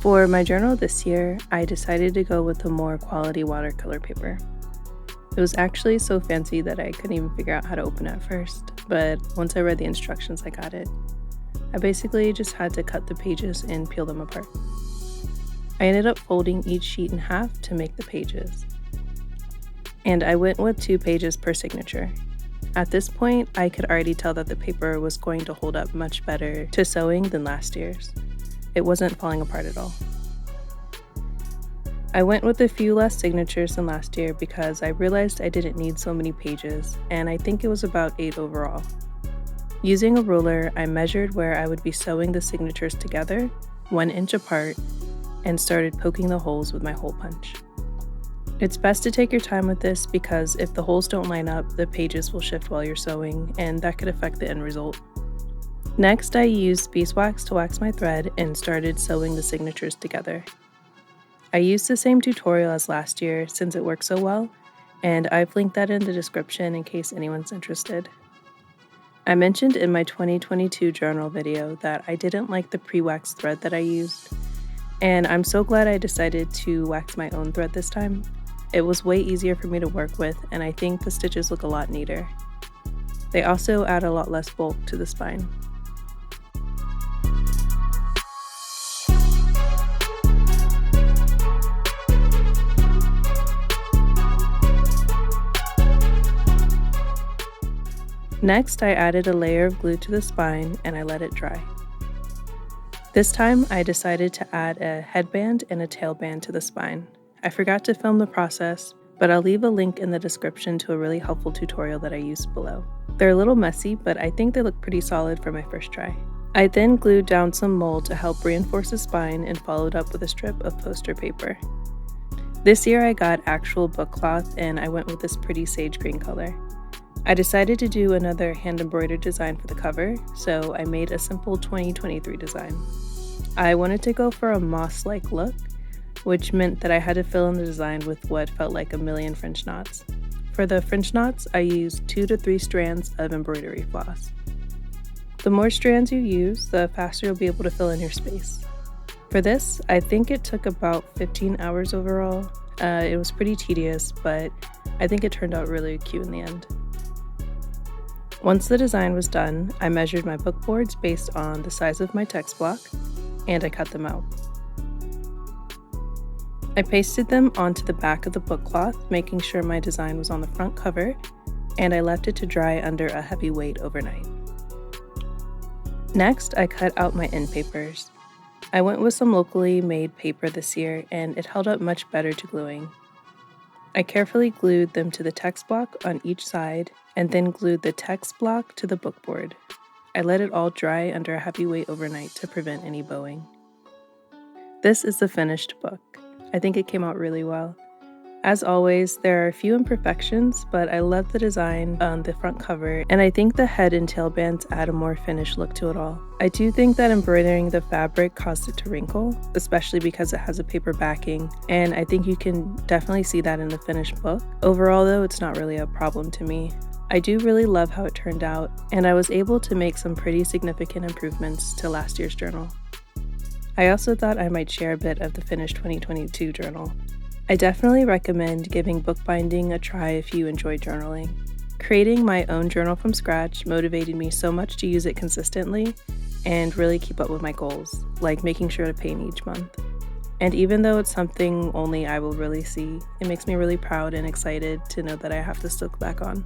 For my journal this year, I decided to go with a more quality watercolor paper. It was actually so fancy that I couldn't even figure out how to open it at first, but once I read the instructions, I got it. I basically just had to cut the pages and peel them apart. I ended up folding each sheet in half to make the pages. And I went with 2 pages per signature. At this point, I could already tell that the paper was going to hold up much better to sewing than last year's. It wasn't falling apart at all. I went with a few less signatures than last year because I realized I didn't need so many pages, and I think it was about 8 overall. Using a ruler, I measured where I would be sewing the signatures together, 1 inch apart, and started poking the holes with my hole punch. It's best to take your time with this because if the holes don't line up, the pages will shift while you're sewing, and that could affect the end result. Next, I used beeswax to wax my thread and started sewing the signatures together. I used the same tutorial as last year since it worked so well, and I've linked that in the description in case anyone's interested. I mentioned in my 2022 journal video that I didn't like the pre-waxed thread that I used, and I'm so glad I decided to wax my own thread this time. It was way easier for me to work with, and I think the stitches look a lot neater. They also add a lot less bulk to the spine. Next, I added a layer of glue to the spine and I let it dry. This time, I decided to add a headband and a tailband to the spine. I forgot to film the process, but I'll leave a link in the description to a really helpful tutorial that I used below. They're a little messy, but I think they look pretty solid for my first try. I then glued down some mold to help reinforce the spine and followed up with a strip of poster paper. This year I got actual book cloth and I went with this pretty sage green color. I decided to do another hand-embroidered design for the cover, so I made a simple 2023 design. I wanted to go for a moss-like look, which meant that I had to fill in the design with what felt like a million French knots. For the French knots, I used 2 to 3 strands of embroidery floss. The more strands you use, the faster you'll be able to fill in your space. For this, I think it took about 15 hours overall. It was pretty tedious, but I think it turned out really cute in the end. Once the design was done, I measured my book boards based on the size of my text block, and I cut them out. I pasted them onto the back of the book cloth, making sure my design was on the front cover, and I left it to dry under a heavy weight overnight. Next, I cut out my end papers. I went with some locally made paper this year, and it held up much better to gluing. I carefully glued them to the text block on each side, and then glued the text block to the book board. I let it all dry under a heavy weight overnight to prevent any bowing. This is the finished book. I think it came out really well. As always, there are a few imperfections, but I love the design on the front cover, and I think the head and tail bands add a more finished look to it all. I do think that embroidering the fabric caused it to wrinkle, especially because it has a paper backing, and I think you can definitely see that in the finished book. Overall though, it's not really a problem to me. I do really love how it turned out, and I was able to make some pretty significant improvements to last year's journal. I also thought I might share a bit of the finished 2022 journal. I definitely recommend giving bookbinding a try if you enjoy journaling. Creating my own journal from scratch motivated me so much to use it consistently and really keep up with my goals, like making sure to paint each month. And even though it's something only I will really see, it makes me really proud and excited to know that I have this to look back on.